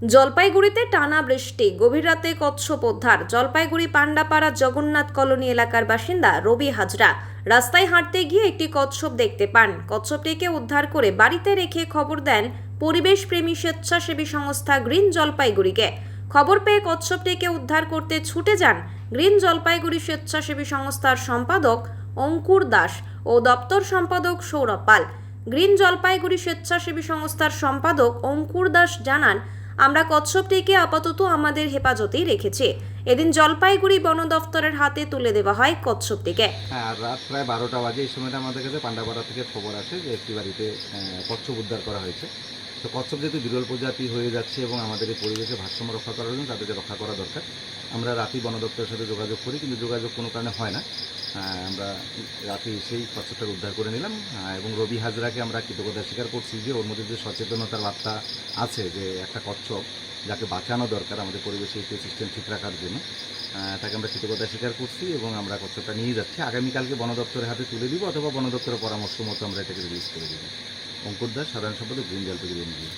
জলপাইগুড়িতে টানা বৃষ্টি, গভীর রাতে কচ্ছপ উদ্ধার। জলপাইগুড়ি পান্ডাপাড়া জগন্নাথ কলোনি এলাকার বাসিন্দা রবি হাজরা রাস্তায় হাঁটতে গিয়ে একটি কচ্ছপ দেখতে পান। কচ্ছপটিকে উদ্ধার করে বাড়িতে রেখে খবর দেন পরিবেশ প্রেমী স্বেচ্ছাসেবী সংস্থা গ্রিন জলপাইগুড়িকে। খবর পেয়ে কচ্ছপটিকে উদ্ধার করতে ছুটে যান গ্রিন জলপাইগুড়ি স্বেচ্ছাসেবী সংস্থার সম্পাদক অঙ্কুর দাস ও দপ্তর সম্পাদক সৌরভ পাল। গ্রিন জলপাইগুড়ি স্বেচ্ছাসেবী সংস্থার সম্পাদক অঙ্কুর দাস জানান, আমরা কচ্ছপটিকে আপাতত আমাদের হেফাজতেই রেখেছি। এদিন জলপাইগুড়ি বন দফতরের হাতে তুলে দেওয়া হয় কচ্ছপটিকে। হ্যাঁ, রাত প্রায় 12টা বাজে। এই সময়টা আমাদের কাছে পান্ডাপাড়া থেকে খবর আসে যে একটি বাড়িতে কচ্ছপ উদ্ধার করা হয়েছে। তো কচ্ছপ যেহেতু বিরল প্রজাতি হয়ে যাচ্ছে এবং আমাদের এই পরিবেশে ভারসাম্য রক্ষা করার জন্য তাদেরকে রক্ষা করা দরকার। আমরা রাতেই বন দপ্তরের সাথে যোগাযোগ করি, কিন্তু যোগাযোগ কোনো কারণে হয় না। আমরা রাতে এসেই কচ্ছপটাকে উদ্ধার করে নিলাম এবং রবি হাজরাকে আমরা কৃতজ্ঞতা স্বীকার করছি যে ওর মধ্যে যে সচেতনতার বার্তা আছে, যে একটা কচ্ছপ যাকে বাঁচানো দরকার আমাদের পরিবেশে ইকোসিস্টেম ঠিক রাখার জন্য, তাকে আমরা কৃতজ্ঞতা স্বীকার করছি এবং আমরা কচ্ছপটা নিয়ে যাচ্ছি। আগামীকালকে বন দপ্তরের হাতে তুলে দিব অথবা বন দপ্তরের পরামর্শ মতো আমরা এটাকে রিলিজ করে দেব। অঙ্কুর দাস, সাধারণ সম্পাদক, গ্রিন জলপাইগুড়ি।